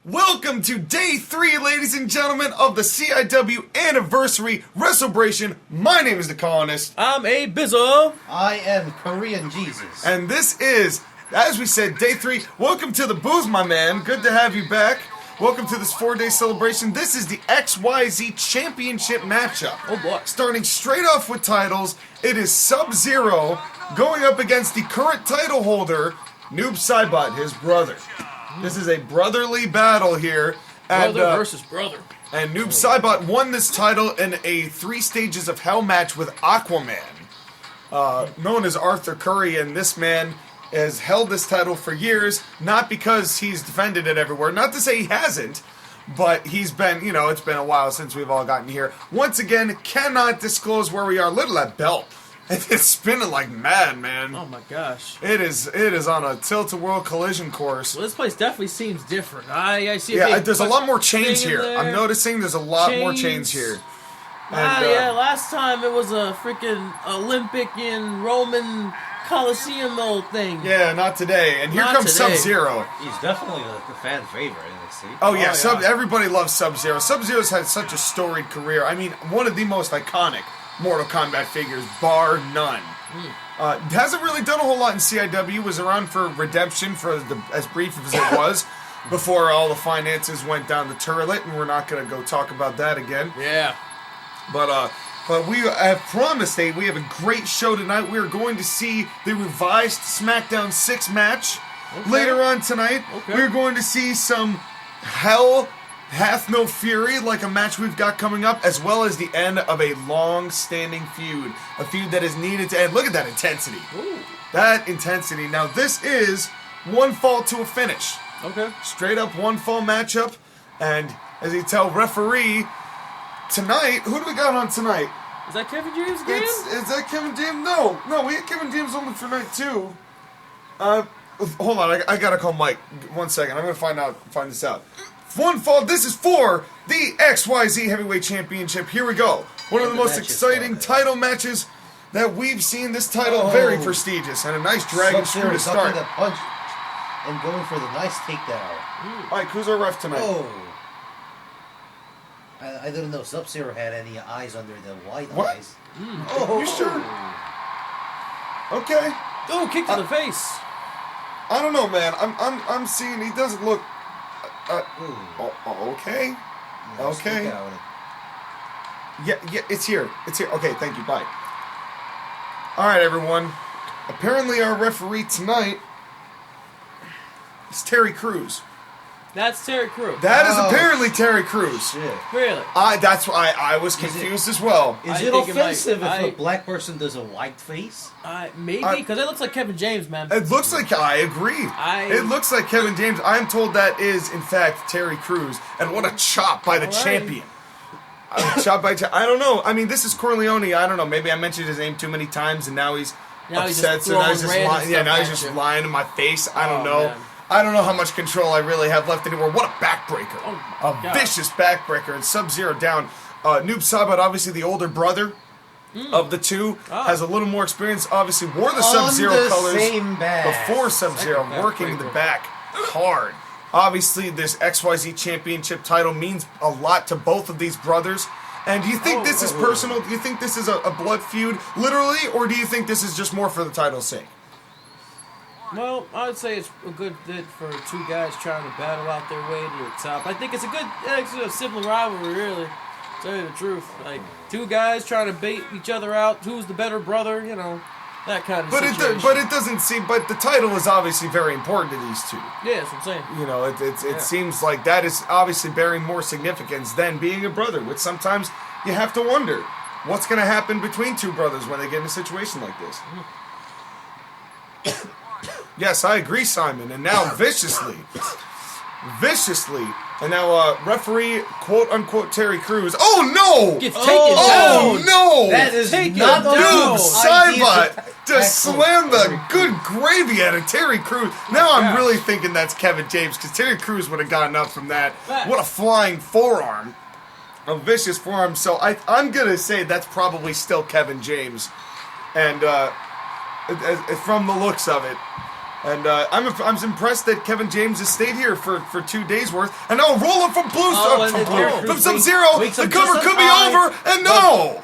Welcome to day 3, ladies and gentlemen, of the CIW Anniversary Wrestle6ration. My name is The Colonist. I'm Abizzle. I am Korean Jesus. And this is, as we said, day 3. Welcome to the booth, my man. Good to have you back. Welcome to this 4-day celebration. This is the XYZ Championship matchup. Oh boy. Starting straight off with titles, it is Sub-Zero going up against the current title holder, Noob Saibot, his brother. This is a brotherly battle here. And, Brother versus brother. And Noob Saibot won this title in a 3 stages of hell match with Aquaman, known as Arthur Curry, and this man has held this title for years, not because he's defended it everywhere, not to say he hasn't, but he's been, you know, it's been a while since we've all gotten here. Once again, cannot disclose where we are. Look at that belt. It's spinning like mad, man. Oh my gosh. It is on a tilt-a-whirl collision course. Well, this place definitely seems different. I see there's a lot more chains here. There. I'm noticing there's a lot more chains here. And, yeah, last time it was a freaking Olympic in Roman Coliseum old thing. Yeah, not today. And here comes Sub-Zero. He's definitely the fan favorite in NXT. Oh yeah, everybody loves Sub-Zero. Sub-Zero's had such a storied career. I mean, one of the most iconic Mortal Kombat figures, bar none. Hasn't really done a whole lot in CIW. Was around for Redemption for as brief as it was before all the finances went down the toilet, and we're not going to go talk about that again. Yeah. But we have promised we have a great show tonight. We are going to see the revised SmackDown 6 match later on tonight. We're going to see some Hell Hath No Fury, like a match we've got coming up, as well as the end of a long-standing feud. A feud that is needed to end. Look at that intensity. Ooh. That intensity. Now, this is one fall to a finish. Okay. Straight up one fall matchup. And, as you tell, referee, tonight, who do we got on tonight? Is that Kevin James again? Is that Kevin James? No, we had Kevin James only for night 2. Hold on, I gotta call Mike. 1 second, I'm gonna find this out. One fall, this is for the XYZ Heavyweight Championship. Here we go. One of the most exciting title matches that we've seen. This title, very prestigious, and a nice dragon screw to start. That punch and going for the nice takedown. Mike, who's our ref tonight? Oh. I didn't know Sub-Zero had any eyes under the white eyes. Oh, you sure? Okay. Oh, kick to the face. I don't know, man. I'm seeing he doesn't look. Okay. Okay. Yeah, it's here. It's here. Okay, thank you. Bye. All right, everyone. Apparently, our referee tonight is Terry Crews. That's Terry Crews. That is apparently Terry Crews. Shit. Really? That's why I was confused as well. Is it offensive if a black person does a white face? Maybe, because it looks like Kevin James, man. It looks like, I agree. It looks like Kevin James. I am told that is, in fact, Terry Crews. And what a chop by the champion. I don't know. I mean, this is Corleone. I don't know. Maybe I mentioned his name too many times, and now he's upset. So now he's just lying in my face. I don't know. Man. I don't know how much control I really have left anymore. What a backbreaker. A vicious backbreaker. And Sub-Zero down. Noob Saibot, obviously the older brother of the two, has a little more experience. Obviously wore the Sub-Zero colors before Sub-Zero, working the back hard. Obviously this XYZ Championship title means a lot to both of these brothers. And do you think this is personal? Do you think this is a blood feud, literally? Or do you think this is just more for the title's sake? Well, I would say it's a good fit for 2 guys trying to battle out their way to the top. I think it's a sibling rivalry, really. To tell you the truth. Like, 2 guys trying to bait each other out. Who's the better brother, you know, that kind of situation. But it doesn't seem, but the title is obviously very important to these 2. Yeah, that's what I'm saying. You know, it seems like that is obviously bearing more significance than being a brother, which sometimes you have to wonder what's going to happen between 2 brothers when they get in a situation like this. Yes, I agree, Simon. And now viciously, and now referee, quote-unquote, Terry Crews. Oh, no! Gets taken down. Oh, no! That is not Noob Saibot just slammed the good gravy out of Terry Crews. Now I'm really thinking that's Kevin James, because Terry Crews would have gotten up from that. What a flying forearm. A vicious forearm. So I'm going to say that's probably still Kevin James. And from the looks of it, And I'm impressed that Kevin James has stayed here for 2 days worth. And now a roll up from from Sub-Zero. The cover could be over. And no!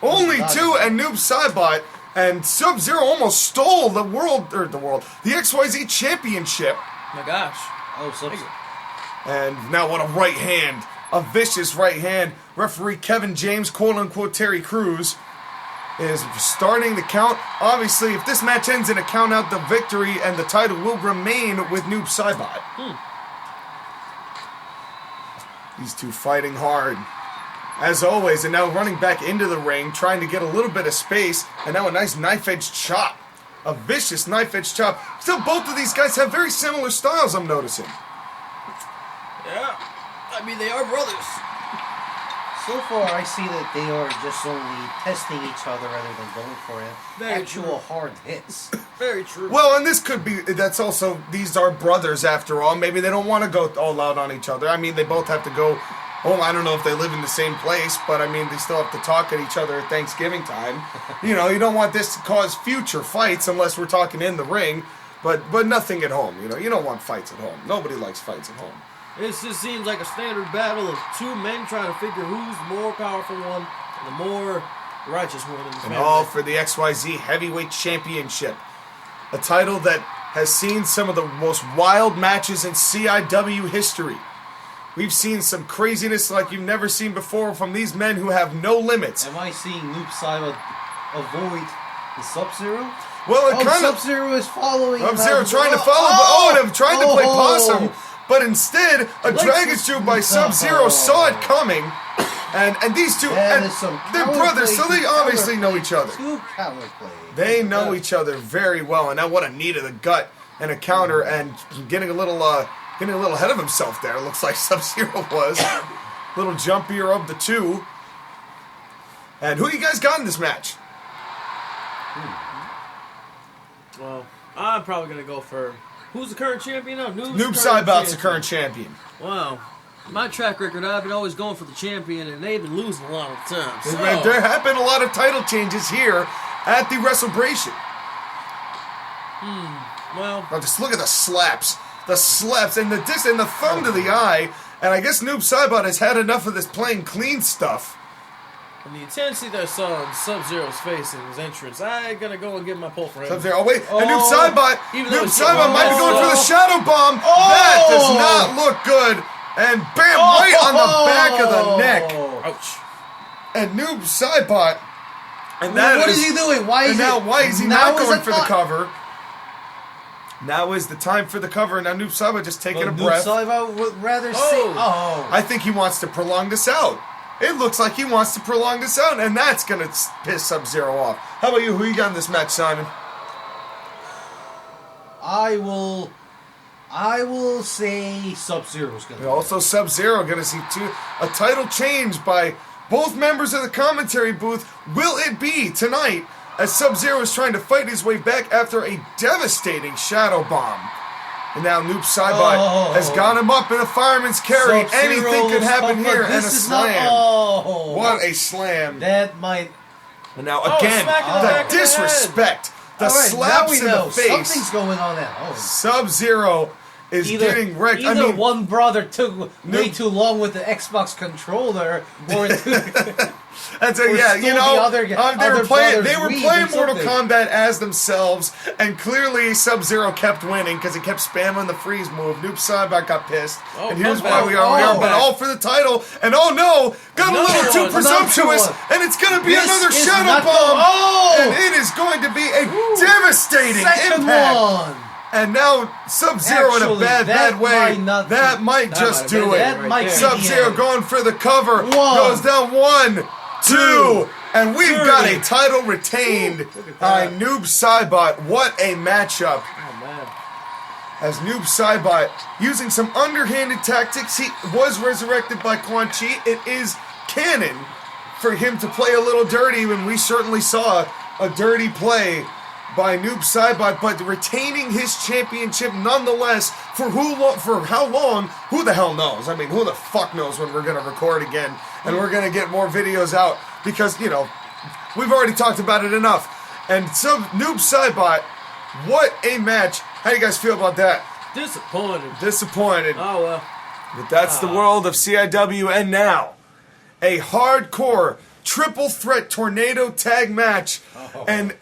Only 2 and Noob Saibot. And Sub-Zero almost stole the XYZ Championship. Oh my gosh. Oh, Sub-Zero. And now what a right hand. A vicious right hand. Referee Kevin James, quote-unquote Terry Crews, is starting the count. Obviously, if this match ends in a count-out, the victory and the title will remain with Noob Saibot. These two fighting hard, as always, and now running back into the ring, trying to get a little bit of space, and now a nice knife-edge chop. A vicious knife-edge chop. Still, both of these guys have very similar styles, I'm noticing. Yeah, I mean, they are brothers. So far, I see that they are just only testing each other rather than going for actual hard hits. Very true. Well, and this could be, that's also, these are brothers after all. Maybe they don't want to go all out on each other. I mean, they both have to go home. I don't know if they live in the same place, but I mean, they still have to talk at each other at Thanksgiving time. You know, you don't want this to cause future fights unless we're talking in the ring, but nothing at home. You know, you don't want fights at home. Nobody likes fights at home. It just seems like a standard battle of 2 men trying to figure who's the more powerful one and the more righteous one in the family. And all for the XYZ Heavyweight Championship. A title that has seen some of the most wild matches in CIW history. We've seen some craziness like you've never seen before from these men who have no limits. Am I seeing Noob Saibot avoid the Sub-Zero? Well, it kind of... Sub-Zero is following him. Sub-Zero trying to follow, and tried to play possum. But instead, a dragon shoot by Sub-Zero saw it coming, and these two, and they're brothers, so they obviously know each other. They know each other very well, and now what a knee to the gut and a counter, and getting a little ahead of himself there. It looks like Sub-Zero was little jumpier of the two. And who you guys got in this match? Well, I'm probably gonna go for. Who's the current champion now? Noob Saibot's the current champion. Wow. My track record, I've been always going for the champion, and they've been losing a lot of times. So. There have been a lot of title changes here at the WrestleBration. Well. Now just look at the slaps. The slaps and the thumb to the eye. And I guess Noob Saibot has had enough of this playing clean stuff. And the intensity that I saw on Sub-Zero's face in his entrance, I'm going to go and give my pull for him. Sub-Zero, and Noob Saibot might be going for the Shadow Bomb. That does not look good. And bam, right on the back of the neck. Ouch. And Noob Saibot. And what is he doing? Why is he not going for the cover? Now is the time for the cover. Now Noob Saibot just taking a breath. Noob Saibot would rather I think he wants to prolong this out. It looks like he wants to prolong this out, and that's going to piss Sub-Zero off. How about you? Who you got in this match, Simon? I will say Sub-Zero's going to. Also, Sub-Zero going to see a title change by both members of the commentary booth. Will it be tonight as Sub-Zero is trying to fight his way back after a devastating Shadow Bomb? And now Noob Saibot has got him up in a fireman's carry. Anything could happen here, and a slam. What a slam. That might... And now again, the disrespect. The slaps in the face. Something's going on now. Sub-Zero is getting wrecked. Either one brother took way too long with the Xbox controller, or That's you know, they were playing Mortal Kombat as themselves, and clearly Sub-Zero kept winning because he kept spamming the freeze move. Noob Saibot got pissed, and here's why we are, but all for the title. And oh no, got a little too presumptuous, and it's going to be another Shadow Bomb, and it is going to be a devastating impact. And now Sub-Zero in a bad way. That might just do it. Sub-Zero going for the cover. Goes down 1, 2, and we've got a title retained by Noob Saibot. What a matchup. As Noob Saibot using some underhanded tactics. He was resurrected by Quan Chi. It is canon for him to play a little dirty, and we certainly saw a dirty play by Noob Saibot, but retaining his championship nonetheless. For how long? Who the hell knows? I mean, who the fuck knows when we're going to record again and we're going to get more videos out, because, you know, we've already talked about it enough. And so Noob Saibot, what a match. How do you guys feel about that? Disappointed. Oh, well. But that's the world of CIW, and now, a hardcore triple threat tornado tag match. Oh. And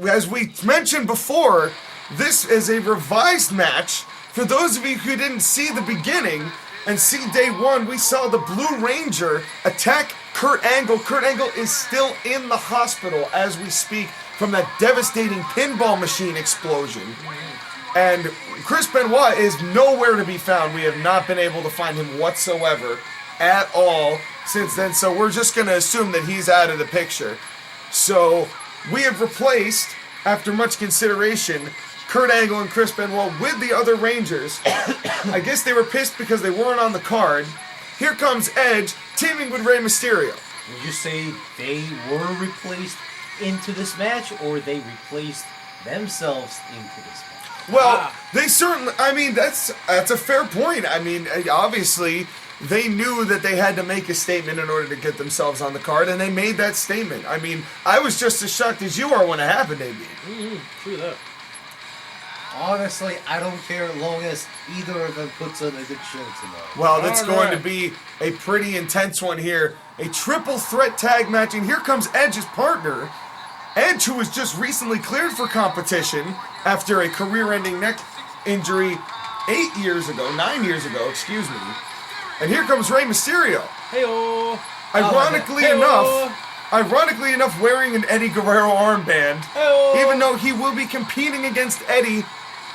as we mentioned before, this is a revised match. For those of you who didn't see the beginning and see day one, we saw the Blue Ranger attack Kurt Angle. Kurt Angle is still in the hospital as we speak from that devastating pinball machine explosion. And Chris Benoit is nowhere to be found. We have not been able to find him whatsoever at all since then. So we're just going to assume that he's out of the picture. So we have replaced, after much consideration, Kurt Angle and Chris Benoit with the other Rangers. I guess they were pissed because they weren't on the card. Here comes Edge teaming with Rey Mysterio. Would you say they were replaced into this match, or they replaced themselves into this match? Well, they certainly, I mean, that's a fair point. I mean, obviously, they knew that they had to make a statement in order to get themselves on the card, and they made that statement. I mean, I was just as shocked as you are when it happened, AB. True that. Honestly, I don't care as long as either of them puts on a good show tonight. Well, that's going to be a pretty intense one here. A triple threat tag match, and here comes Edge's partner. Edge, who was just recently cleared for competition after a career-ending neck injury 9 years ago, excuse me. And here comes Rey Mysterio. Hey-oh. Ironically enough, wearing an Eddie Guerrero armband, Hey-oh. even though he will be competing against Eddie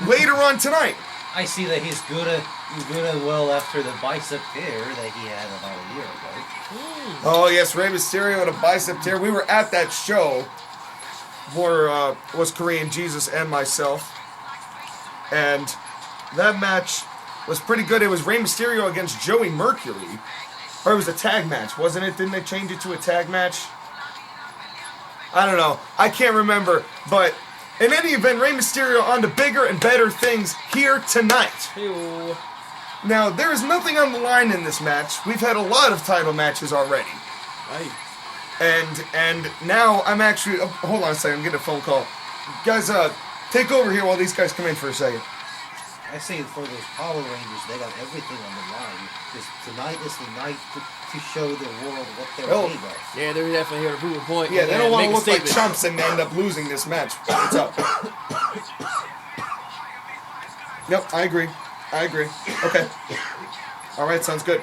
later on tonight. I see that he's good and well after the bicep tear that he had about a year ago. Oh yes, Rey Mysterio and a bicep tear. We were at that show. Was Korean Jesus and myself, and that match was pretty good. It was Rey Mysterio against Joey Mercury, or it was a tag match, wasn't it? Didn't they change it to a tag match? I don't know. I can't remember, but in any event, Rey Mysterio on to bigger and better things here tonight. Hey-oh. Now, there is nothing on the line in this match. We've had a lot of title matches already. Right. And now I'm actually... Oh, hold on a second, I'm getting a phone call. Guys, take over here while these guys come in for a second. I say for those Power Rangers, they got everything on the line. Tonight is the night to show the world what they're made of. Yeah, they're definitely here to prove a point. Yeah, they don't want to look like chumps and end up losing this match. What's up? Yep, I agree. Okay. Alright, sounds good.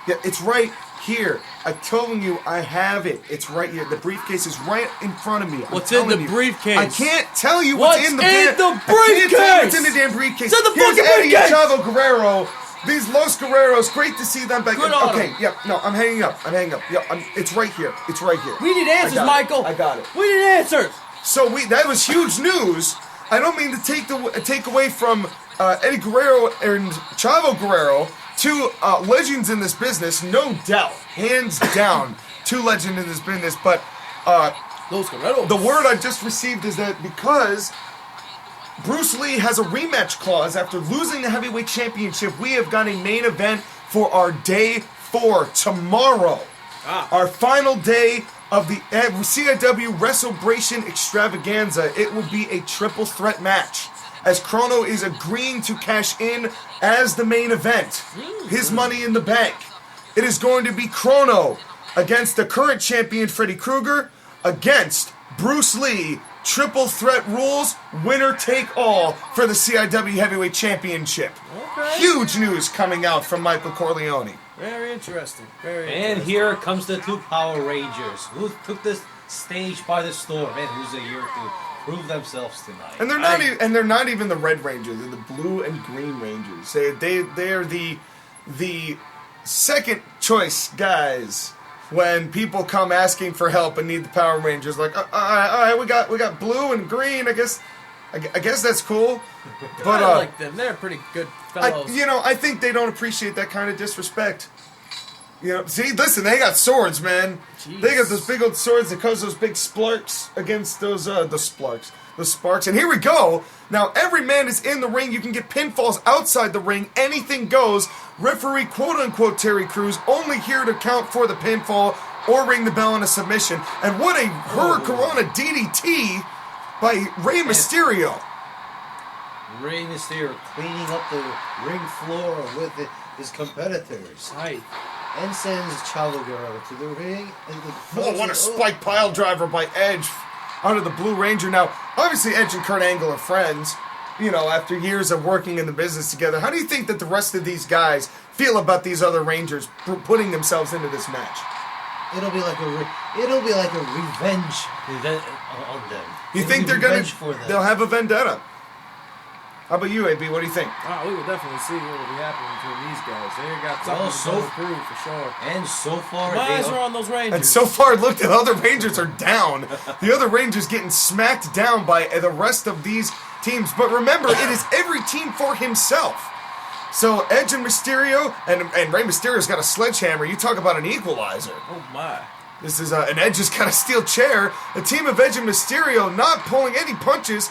Yeah, it's right here. I'm telling you, I have it. It's right here. The briefcase is right in front of me. What's in the briefcase? I can't tell you what's in the briefcase. I can't tell you what's in the damn briefcase. It's in the Here's fucking Eddie briefcase. and Chavo Guerrero. These Los Guerreros. Great to see them back. Good on Okay, them. yep. No, I'm hanging up. Yep, it's right here. We need answers, Michael. I got it. We need answers. So that was huge news. I don't mean to take away from Eddie Guerrero and Chavo Guerrero, two legends in this business, no doubt, hands down, two legends in this business. But Los Guerreros. The word I just received is that because Bruce Lee has a rematch clause after losing the Heavyweight Championship, we have got a main event for our day 4 tomorrow. Our final day of the CIW WrestleBration Extravaganza. It will be a triple threat match, as Chrono is agreeing to cash in as the main event. His money in the bank. It is going to be Chrono against the current champion Freddy Krueger against Bruce Lee. Triple threat rules, winner take all for the CIW Heavyweight Championship. Okay. Huge news coming out from Michael Corleone. Very interesting. And here comes the two Power Rangers who took this stage by the storm and who's here to prove themselves tonight. And they're not even the Red Rangers. They're the Blue and Green Rangers. They are the second choice guys when people come asking for help and need the Power Rangers. Like, all right, we got Blue and Green. I guess that's cool. But I like them. They're pretty good fellows. I think they don't appreciate that kind of disrespect. See, listen, they got swords, man. Jeez. They got those big old swords that cause those big splarks against those the sparks. And here we go. Now every man is in the ring. You can get pinfalls outside the ring. Anything goes. Referee, quote unquote, Terry Crews, only here to count for the pinfall or ring the bell on a submission. And what a Hurricanrana DDT by Rey Mysterio. Rey Mysterio cleaning up the ring floor with his competitors. Right. And sends Chavo Guerrero to the ring. And what a spike pile driver by Edge onto the Blue Ranger. Now, obviously, Edge and Kurt Angle are friends, you know, after years of working in the business together. How do you think that the rest of these guys feel about these other Rangers putting themselves into this match? It'll be like a revenge on them. You think they'll have a vendetta? How about you, AB? What do you think? We would definitely see what will be happening between these guys. They got something to prove for sure. And so far, my eyes are on those Rangers. And so far, look, the other Rangers are down. The other Rangers getting smacked down by the rest of these teams. But remember, it is every team for himself. So Edge and Mysterio, and Rey Mysterio's got a sledgehammer. You talk about an equalizer. Oh my! This is an Edge has got a steel chair. A team of Edge and Mysterio not pulling any punches,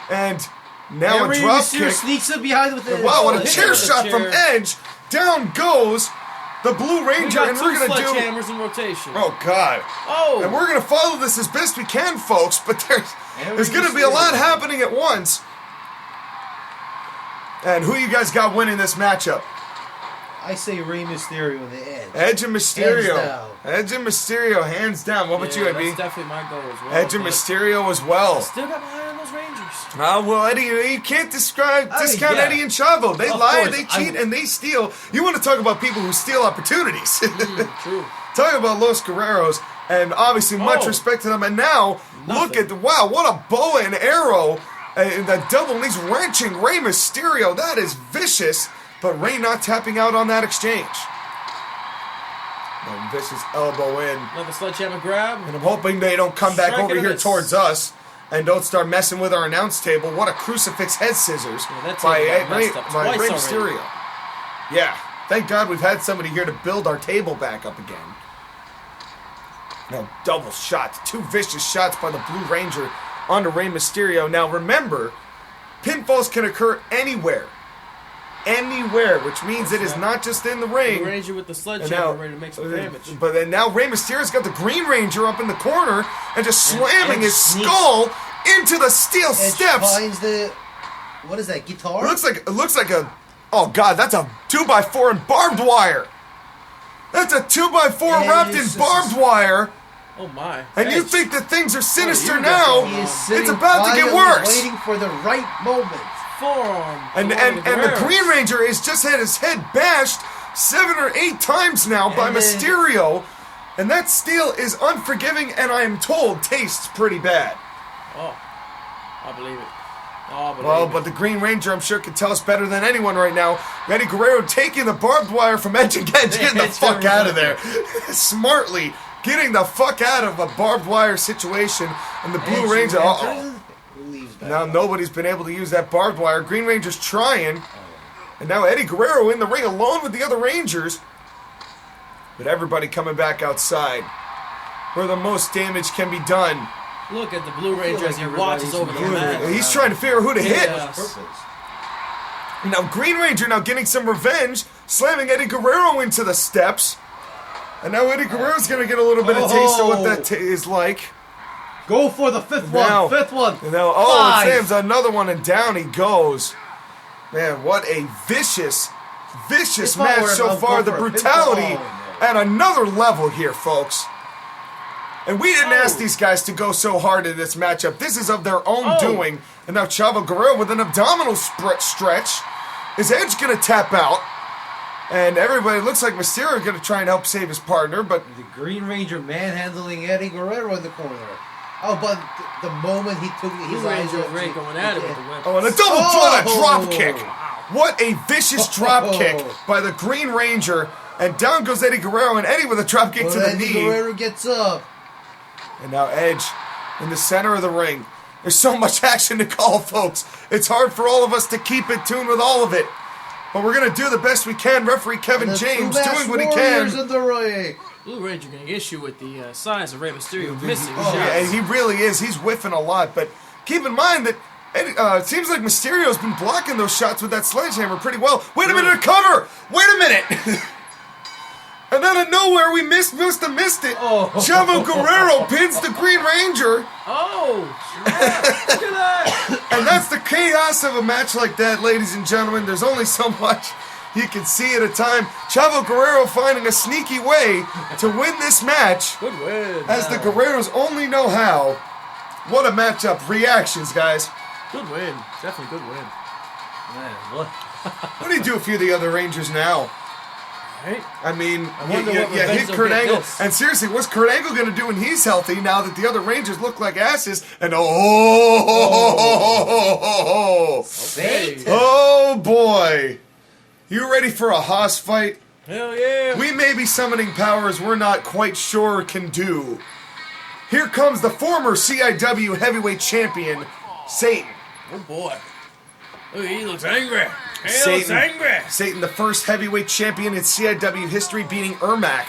and now a drop kick. Sneaks up behind with it. Wow! What a chair shot from Edge. Down goes the Blue Ranger, and we're gonna do sledgehammers in rotation. Oh God! Oh! And we're gonna follow this as best we can, folks. But there's gonna be a lot happening at once. And who you guys got winning this matchup? I say Rey Mysterio and the Edge. Edge and Mysterio. Hands down. Edge and Mysterio, hands down. What about you, AB? That's definitely my goal as well. Edge and Mysterio as well. Still got my eye on those Rangers. Well, Eddie, you can't discount Eddie and Chavo. They lie, they cheat, and they steal. You want to talk about people who steal opportunities. True. Talking about Los Guerreros, and obviously much respect to them. And now, look at, wow, what a bow and arrow. The double knees wrenching Rey Mysterio. That is vicious. But Rey not tapping out on that exchange. A vicious elbow in. Another sledgehammer grab. And I'm hoping they don't come back over here towards us and don't start messing with our announce table. What a crucifix head scissors by Rey Mysterio. Yeah, thank God we've had somebody here to build our table back up again. Now, double shots. Two vicious shots by the Blue Ranger onto Rey Mysterio. Now, remember, pinfalls can occur anywhere. Anywhere, which means it is not just in the ring. Blue Ranger with the sledgehammer ready to make some damage. But then now Rey Mysterio's got the Green Ranger up in the corner and just slamming his skull into the steel steps. Finds the, what is that, guitar? It looks like a, oh God, that's a 2x4 in barbed wire. That's a 2x4 wrapped in barbed wire. Oh my. And you think that things are sinister now. It's about to get worse. Waiting for the right moment. Forearm. And the Green Ranger has just had his head bashed 7 or 8 times now by Mysterio. And that steel is unforgiving, and I am told tastes pretty bad. Oh, I believe it. But the Green Ranger, I'm sure, can tell us better than anyone right now. Eddie Guerrero taking the barbed wire from Edge again, getting the fuck out of there. Smartly getting the fuck out of a barbed wire situation. And the Blue Ranger, now nobody's been able to use that barbed wire. Green Ranger's trying. And now Eddie Guerrero in the ring alone with the other Rangers. But everybody coming back outside where the most damage can be done. Look at the Blue Ranger as he watches over the mat. He's trying to figure out who to hit. Yes. Now Green Ranger now getting some revenge, slamming Eddie Guerrero into the steps. And now Eddie Guerrero's going to get a little bit of taste of what that is like. Go for the fifth one. Fifth one. Now, Sam's another one, and down he goes. Man, what a vicious match so far. The brutality at another level here, folks. And we didn't ask these guys to go so hard in this matchup. This is of their own doing. And now Chavo Guerrero with an abdominal stretch. Is Edge going to tap out? And everybody looks like Mysterio going to try and help save his partner, but the Green Ranger manhandling Eddie Guerrero in the corner. Oh, but the moment he took his eyes off Ray going at it with the whip. Oh, and a double drop kick. What a vicious drop kick by the Green Ranger. And down goes Eddie Guerrero, and Eddie with a drop kick to the knee. Guerrero gets up. And now Edge in the center of the ring. There's so much action to call, folks. It's hard for all of us to keep in tune with all of it. But we're going to do the best we can. Referee Kevin James doing what he can. In the ring. Blue Ranger getting issue with the size of Rey Mysterio missing shots. Yeah, he really is. He's whiffing a lot. But keep in mind that it seems like Mysterio's been blocking those shots with that sledgehammer pretty well. Wait a minute, a cover! Wait a minute! And out of nowhere, we must have missed it. Oh. Chavo Guerrero pins the Green Ranger. Oh, yeah. Look at that. And that's the chaos of a match like that, ladies and gentlemen. There's only so much you can see at a time. Chavo Guerrero finding a sneaky way to win this match. Good win. As the Guerreros only know how. What a matchup. Reactions, guys. Good win. Definitely good win. Man, what? What do you do if you're the other Rangers now? Right? I mean, wonder what hit revenge Kurt they'll get Angle. this. And seriously, what's Kurt Angle going to do when he's healthy now that the other Rangers look like asses? And Okay. oh boy. You ready for a Haas fight? Hell yeah. We may be summoning powers we're not quite sure can do. Here comes the former CIW Heavyweight Champion, Satan. Oh boy. Look, he looks angry. He looks angry. Satan, the first heavyweight champion in CIW history, beating Ermac.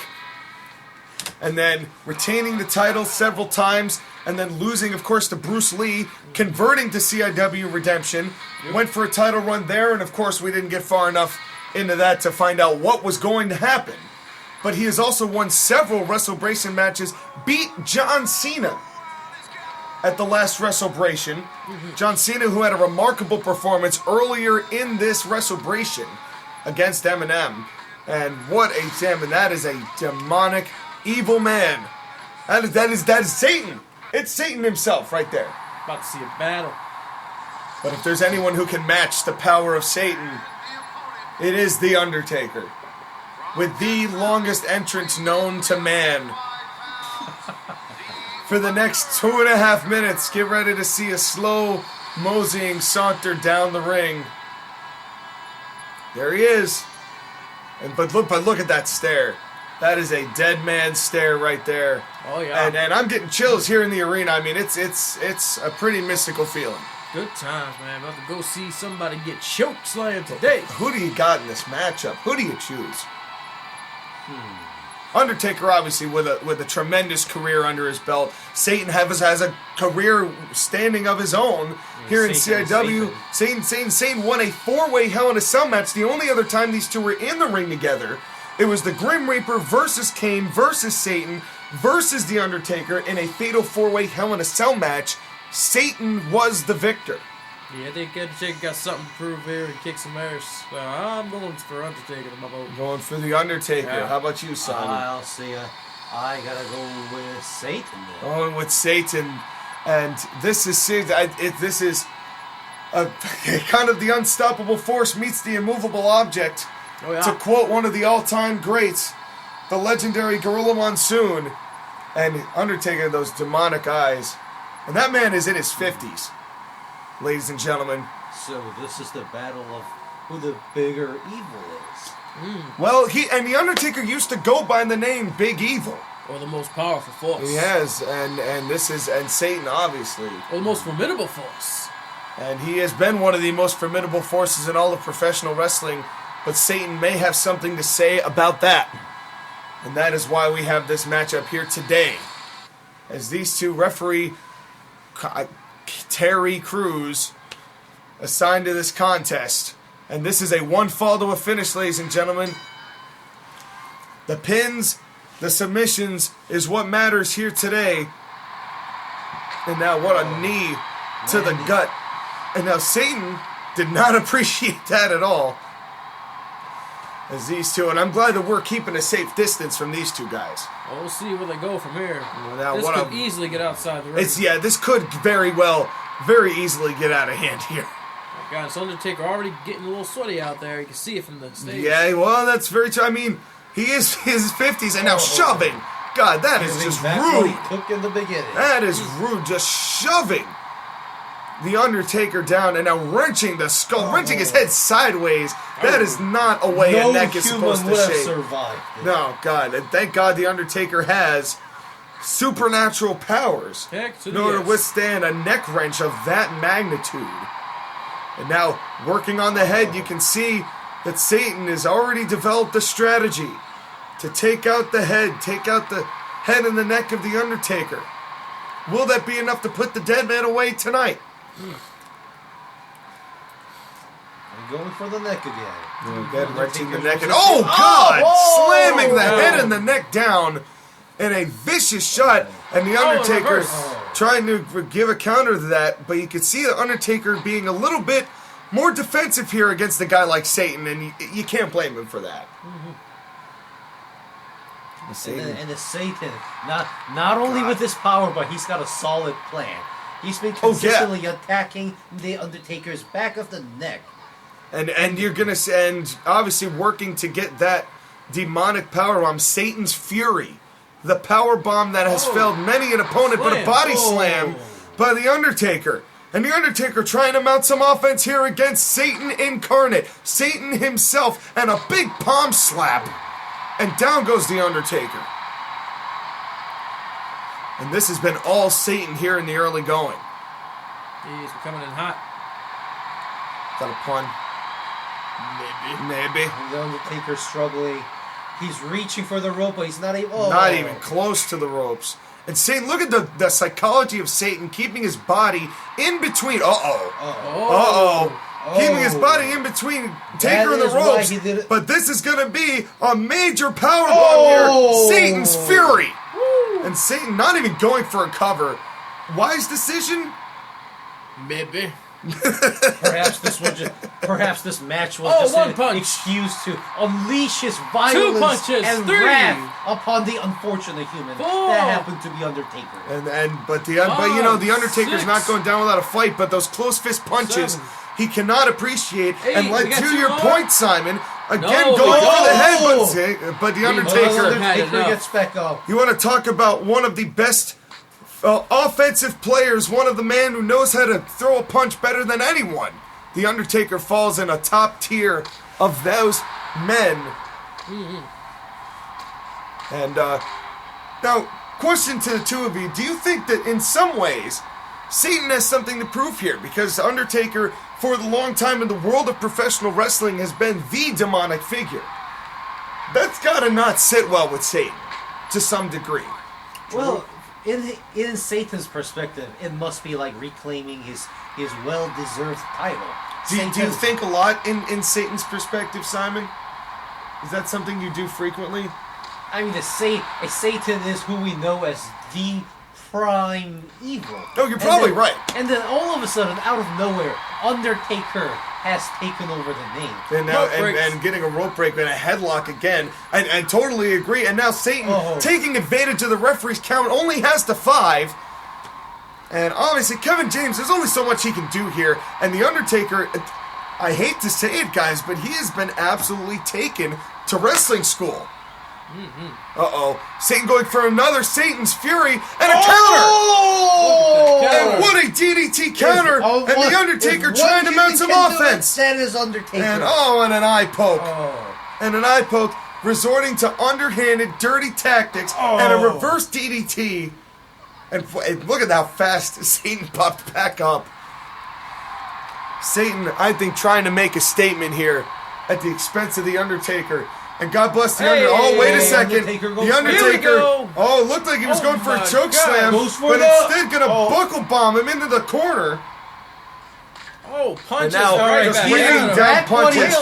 And then retaining the title several times, and then losing, of course, to Bruce Lee, converting to CIW Redemption. Went for a title run there, and of course we didn't get far enough into that to find out what was going to happen. But he has also won several WrestleBration matches, beat John Cena at the last WrestleBration. John Cena, who had a remarkable performance earlier in this WrestleBration against Eminem. And what a damn, and that is a demonic, evil man. That is Satan. It's Satan himself right there. About to see a battle. But if there's anyone who can match the power of Satan, it is The Undertaker. With the longest entrance known to man. For the next 2.5 minutes, get ready to see a slow moseying saunter down the ring. There he is. But look at that stare. That is a dead man's stare right there. Oh yeah. And I'm getting chills here in the arena. I mean, it's a pretty mystical feeling. Good times, man. About to go see somebody get choke slammed today. Who do you got in this matchup? Who do you choose? Undertaker, obviously, with a tremendous career under his belt. Satan has a career standing of his own here in CIW. Satan won a 4-way Hell in a Cell match. The only other time these two were in the ring together, it was the Grim Reaper versus Kane versus Satan versus The Undertaker in a fatal 4-way Hell in a Cell match. Satan was the victor. Yeah, I think Undertaker got something to prove here and kick some ass. So I'm going for Undertaker in my vote. Going for The Undertaker. Yeah. How about you, Simon? I'll see. I gotta go with Satan. Then. Going with Satan. And this is kind of the unstoppable force meets the immovable object. Oh, yeah. To quote one of the all-time greats, the legendary Gorilla Monsoon, and Undertaker, those demonic eyes. And that man is in his 50s, ladies and gentlemen. So this is the battle of who the bigger evil is. Well, the Undertaker used to go by the name Big Evil. Or the most powerful force. He has, and Satan, obviously. Or the most formidable force. And he has been one of the most formidable forces in all of professional wrestling, but Satan may have something to say about that. And that is why we have this matchup here today. As these two referee Terry Crews assigned to this contest. And this is a one fall to a finish, ladies and gentlemen. The pins, the submissions is what matters here today. And now what a knee to the gut. And now Satan did not appreciate that at all. As these two, and I'm glad that we're keeping a safe distance from these two guys. Well, we'll see where they go from here. Now, This could easily get outside the ring. This could very easily get out of hand here. Oh, God, it's Undertaker already getting a little sweaty out there. You can see it from the stage. Yeah, well, that's very true. I mean, he is his 50s and now shoving. God, that is just rude. He took in the beginning. That is rude, just shoving the Undertaker down and now wrenching the skull, wrenching his head sideways. That is not a way a neck is supposed to shake. Survived. No, God, and thank God the Undertaker has supernatural powers Heck to in the order to yes. withstand a neck wrench of that magnitude. And now, working on the head, you can see that Satan has already developed a strategy to take out the head and the neck of the Undertaker. Will that be enough to put the dead man away tonight? I'm going for the neck again. Again, wrenching the neck. And oh, God! Slamming the head and the neck down in a vicious shot. And the Undertaker trying to give a counter to that. But you can see the Undertaker being a little bit more defensive here against a guy like Satan. And you can't blame him for that. And the Satan, not only with his power, but he's got a solid plan. He's been consistently attacking the Undertaker's back of the neck. And you're gonna and obviously working to get that demonic power bomb, Satan's Fury, the power bomb that has failed many an opponent, but a body slam by the Undertaker. And the Undertaker trying to mount some offense here against Satan incarnate, Satan himself, and a big palm slap. And down goes the Undertaker. And this has been all Satan here in the early going. He's coming in hot. Is that a pun? Maybe. And the Undertaker struggling. He's reaching for the rope, but he's not able. Not even close to the ropes. And Satan, look at the psychology of Satan keeping his body in between. Keeping his body in between Taker and the ropes. But this is going to be a major power bomb here. Satan's Fury. And Satan not even going for a cover. Wise decision? Maybe. Perhaps this match was just an excuse to unleash his violence and wrath upon the unfortunate human that happened to be Undertaker. But you know the Undertaker's not going down without a fight. But those close fist punches he cannot appreciate. And like to your point, Simon, again going for the head, but the Undertaker gets back up. You want to talk about one of the best offensive players, one of the men who knows how to throw a punch better than anyone. The Undertaker falls in a top tier of those men. And now, question to the two of you: do you think that in some ways Satan has something to prove here? Because Undertaker, for the long time in the world of professional wrestling, has been the demonic figure. That's gotta not sit well with Satan, to some degree. Well, in Satan's perspective, it must be like reclaiming his well-deserved title. Do you think a lot in Satan's perspective, Simon? Is that something you do frequently? I mean, a Satan is who we know as the prime evil. Oh, you're probably right. And then all of a sudden, out of nowhere, Undertaker has taken over the name. And now, and getting a rope break and a headlock again. I totally agree. And now Satan taking advantage of the referee's count, only has to 5. And obviously, Kevin James, there's only so much he can do here. And the Undertaker, I hate to say it, guys, but he has been absolutely taken to wrestling school. Satan going for another Satan's Fury and a counter! And what a DDT counter! And the Undertaker trying to mount some offense! That is Undertaker. And an eye poke. And an eye poke, resorting to underhanded, dirty tactics and a reverse DDT. And look at how fast Satan popped back up. Satan, I think, trying to make a statement here at the expense of the Undertaker. And God bless the Undertaker. Oh, wait a second. The Undertaker. Oh, it looked like he was going for a choke slam. But instead going to buckle bomb him into the corner. Oh, punches. And now just raining down punches.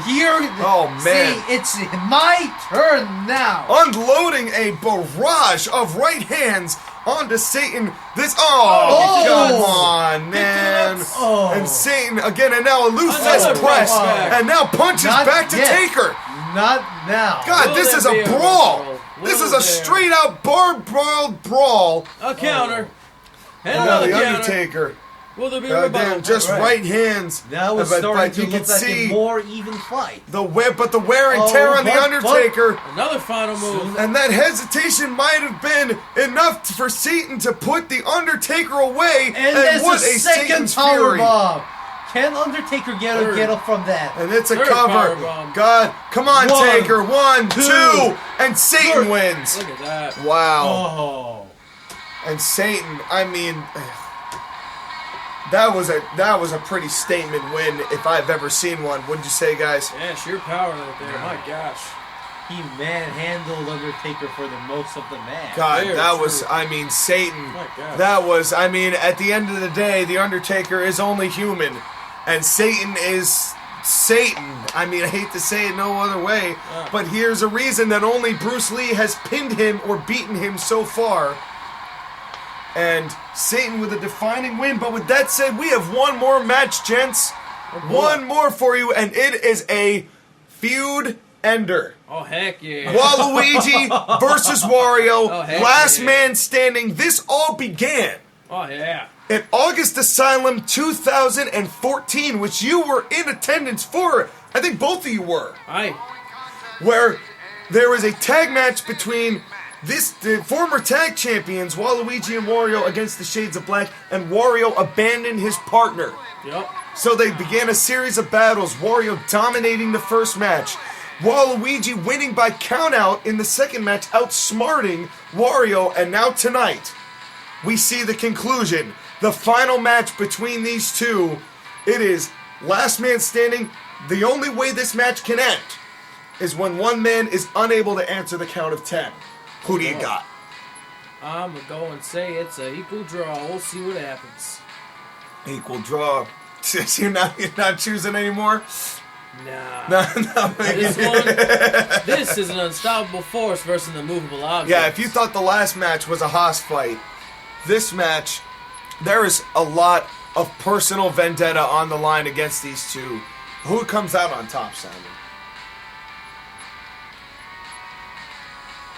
Here, man. See, it's my turn now. Unloading a barrage of right hands onto Satan. Come on, man. And Satan again, and now a loose fist press. And now punches back to Taker. Not now. God, this is a brawl. This is a straight out brawl. A counter. And now the Undertaker. Will there be a rebuttal? Just right hands. Now it's starting to look like a more even fight. But the wear and tear on the Undertaker. Another final move. And that hesitation might have been enough for Satan to put the Undertaker away. And there's a second power bomb. Can Undertaker get up from that? And it's a cover. God, come on, Taker. 1, 2, and Satan wins. Look at that. Wow. And Satan, I mean, that was a pretty statement win if I've ever seen one. Wouldn't you say, guys? Yeah, sheer power right there. My gosh. He manhandled Undertaker for the most of the match. God, that was, Satan. That was, at the end of the day, the Undertaker is only human. And Satan is Satan. I mean, I hate to say it no other way, but here's a reason that only Bruce Lee has pinned him or beaten him so far. And Satan with a defining win. But with that said, we have one more match, gents. One more for you, and it is a feud ender. Oh, heck yeah. Waluigi versus Wario. Oh, heck last yeah. man standing. This all began Oh, yeah. at August Asylum 2014, which you were in attendance for. I think both of you were. Aye. Where there was a tag match between the former tag champions, Waluigi and Wario, against the Shades of Black, and Wario abandoned his partner. Yep. So they began a series of battles, Wario dominating the first match, Waluigi winning by countout in the second match, outsmarting Wario, and now tonight, we see the conclusion, the final match between these two. It is last man standing. The only way this match can end is when one man is unable to answer the count of 10. Who do you got? I'm going to go and say it's an equal draw. We'll see what happens. Equal draw. You're not choosing anymore? Nah. No. This is an unstoppable force versus an immovable object. Yeah, if you thought the last match was a Haas fight, this match, there is a lot of personal vendetta on the line against these two. Who comes out on top, Simon?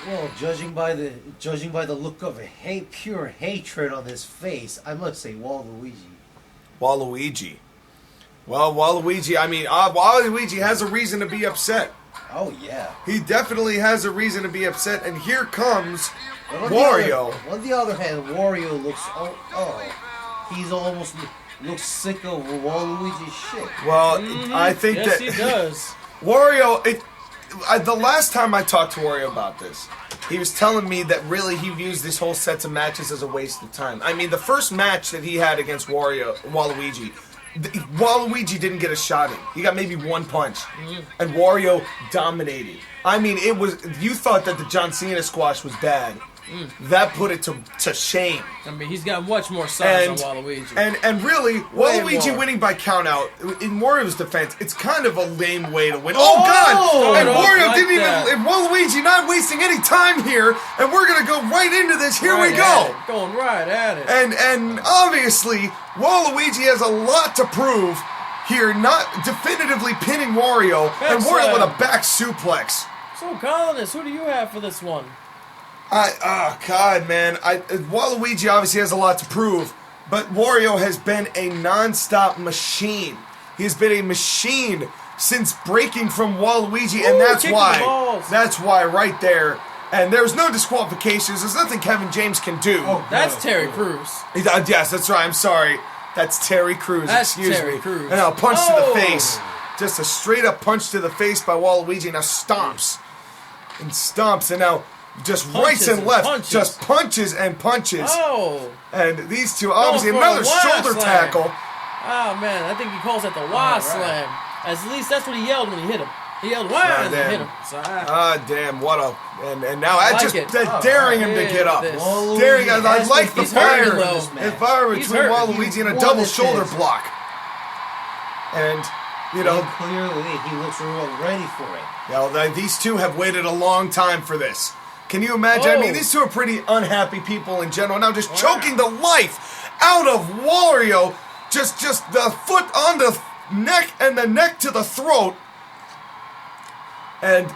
Well, judging by the look of pure hatred on his face, I must say Waluigi. Waluigi. Well, Waluigi has a reason to be upset. Oh yeah. He definitely has a reason to be upset, and here comes Wario. On the other hand, Wario looks he's almost looks sick of Waluigi's shit. Well, I think yes, that he does. Wario. The last time I talked to Wario about this, he was telling me that really he views this whole sets of matches as a waste of time. I mean, the first match that he had against Waluigi, Waluigi didn't get a shot in. He got maybe one punch, and Wario dominated. I mean, you thought that the John Cena squash was bad. That put it to shame. I mean, he's got much more size on Waluigi. And really, Waluigi winning by countout, in Wario's defense, it's kind of a lame way to win. Oh, God! And Wario didn't even... Waluigi not wasting any time here, and we're going to go right into this. Here we go! Going right at it. And obviously, Waluigi has a lot to prove here, not definitively pinning Wario, and Wario with a back suplex. So, Colonist, who do you have for this one? God, man. Waluigi obviously has a lot to prove, but Wario has been a non-stop machine. He's been a machine since breaking from Waluigi, and that's why right there. And there's no disqualifications. There's nothing Kevin James can do. Oh, that's Terry Crews. Yes, that's right. I'm sorry. That's Terry Crews. Excuse me. Crews. And a punch to the face. Just a straight-up punch to the face by Waluigi. Now stomps. And now... just rights and left, just punches and punches. Oh! And these two, obviously, another shoulder tackle. Oh, man, I think he calls that the Y slam. At least that's what he yelled when he hit him. He yelled Y and then hit him. So, damn, what a... And now daring him to get up. Daring him. I like the fire. The fire between Waluigi and a double shoulder block. And... clearly, he looks ready for it. These two have waited a long time for this. Can you imagine? I mean, these two are pretty unhappy people in general. Now, just choking the life out of Wario. Just the foot on the neck and the neck to the throat. And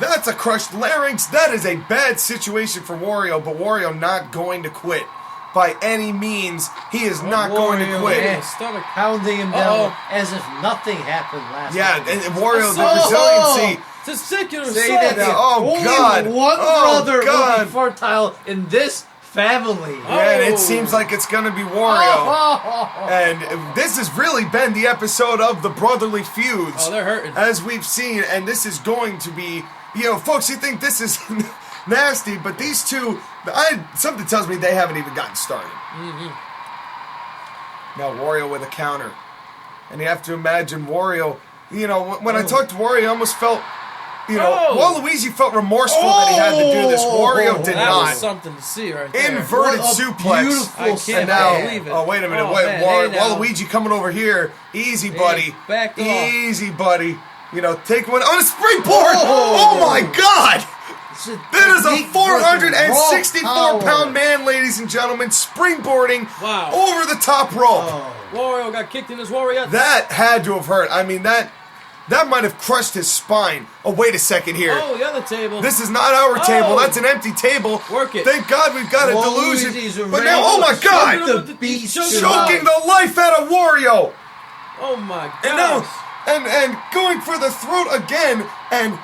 that's a crushed larynx. That is a bad situation for Wario, but Wario not going to quit. By any means, he is not going to quit. Yeah, started pounding him down as if nothing happened last night. Yeah, and Wario, the resiliency... Testicular say that only one brother will be fertile in this family. Yeah, and it seems like it's going to be Wario. And this has really been the episode of the brotherly feuds. Oh, they're hurting. As we've seen, and this is going to be, folks, you think this is nasty, but these two, something tells me they haven't even gotten started. Now Wario with a counter. And you have to imagine Wario, when I talked to Wario, I almost felt Waluigi felt remorseful that he had to do this. Wario did that not. Was something to see right there. Inverted suplex. Beautiful. I can't believe it. Oh, wait a minute. Waluigi coming over here. Easy, buddy. Back off. Easy, buddy. Take one on a springboard. Oh my God. That is a 464-pound man, ladies and gentlemen, springboarding over the top rope. Wario got kicked in his Wario. That had to have hurt. I mean, that might have crushed his spine. Oh, wait a second here. Oh, the other table. This is not our table. That's an empty table. Work it. Thank God we've got a delusion. But now, oh my God! Choking the life out of Wario. Oh my God! And now, and going for the throat again, and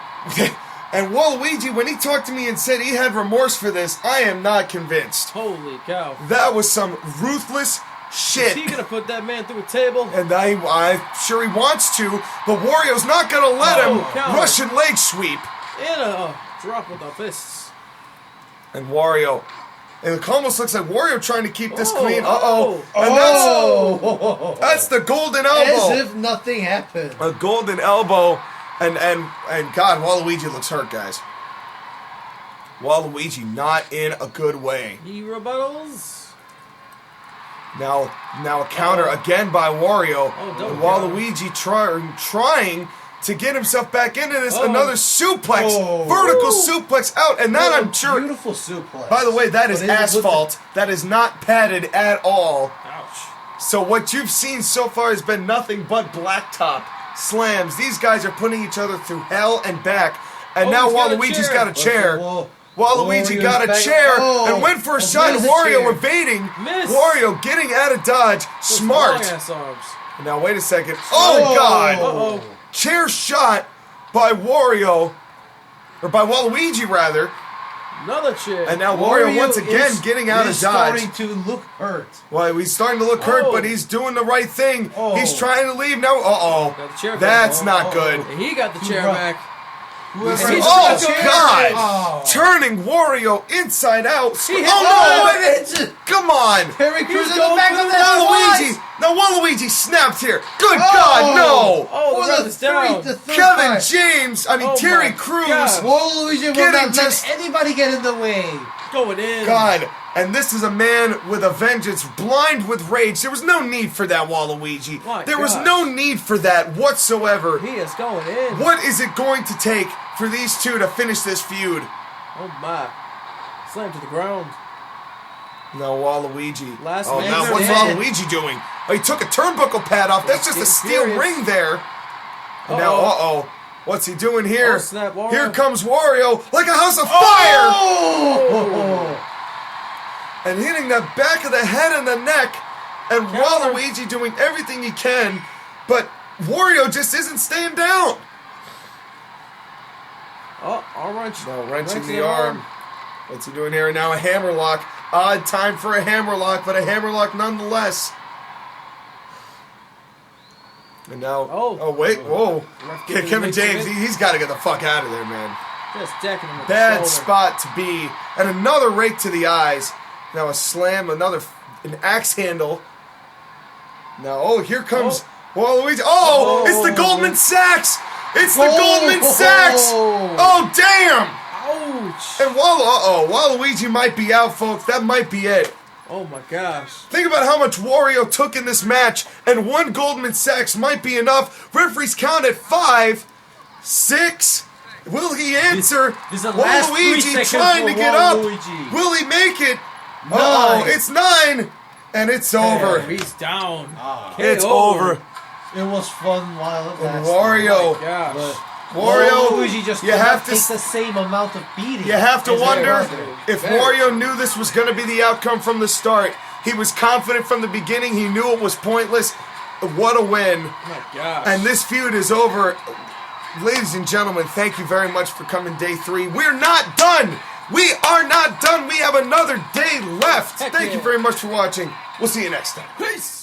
Waluigi, when he talked to me and said he had remorse for this, I am not convinced. Holy cow! That was some ruthless shit. Is he gonna put that man through a table? And I'm sure he wants to, but Wario's not gonna let him. Russian leg sweep. And a drop with the fists. And Wario. And it almost looks like Wario trying to keep this clean. And that's the golden elbow. As if nothing happened. A golden elbow. And God, Waluigi looks hurt, guys. Waluigi not in a good way. He rebuttals. Now a counter again by Wario. And Waluigi trying to get himself back into this. Another suplex. Vertical suplex out. And that I'm sure. Beautiful suplex. By the way, that is asphalt. That is not padded at all. Ouch. So what you've seen so far has been nothing but blacktop slams. These guys are putting each other through hell and back. And now Waluigi's got a chair. Waluigi got a chair and went for a shot. Wario evading. Wario getting out of dodge. Smart. Now wait a second. Oh God. Chair shot by Wario. Or by Waluigi rather. Another chair. And now Wario once again getting out of dodge. He's starting to look hurt. Well, he's starting to look hurt, but he's doing the right thing. He's trying to leave now. That's not good. And he got the chair back. God! Turning Wario inside out. Come on! Terry Crews in the back of the Waluigi! Now Waluigi snapped here. Good God, no! Kevin James, Terry Crews. Waluigi will not let anybody get in the way. Going in. God. And this is a man with a vengeance, blind with rage. There was no need for that, Waluigi. There was no need for that whatsoever. He is going in. What is it going to take for these two to finish this feud? Oh my. Slam to the ground. No, Waluigi. Now what's Waluigi doing? Oh, he took a turnbuckle pad off. That's just a steel ring there. And now, what's he doing here? Here comes Wario like a house of fire! And hitting the back of the head and the neck. And Waluigi doing everything he can. But Wario just isn't staying down. Arm wrench. No, wrenching the arm. What's he doing here? Now a hammerlock. Odd time for a hammerlock, but a hammerlock nonetheless. And now... wait. Whoa. Kevin James, he's got to get the fuck out of there, man. Just decking him with Bad spot to be. And another rake to the eyes. Now a slam, an axe handle. Now, here comes Waluigi. It's the Goldman Sachs! It's the Goldman Sachs! Oh, damn! Ouch! And Waluigi might be out, folks. That might be it. Oh my gosh. Think about how much Wario took in this match, and one Goldman Sachs might be enough. Referees count at 5, 6... Will he answer? Waluigi trying to get up. Will he make it? It's 9. And it's over. He's down. It's over. It was fun while it lasted. Wario. Waluigi just take the same amount of beating. You have to wonder if Wario knew this was going to be the outcome from the start. He was confident from the beginning. He knew it was pointless. What a win. Oh my gosh. And this feud is over. Ladies and gentlemen, thank you very much for coming day 3. We're not done. We are not done. We have another day left. Thank you very much for watching. We'll see you next time. Peace.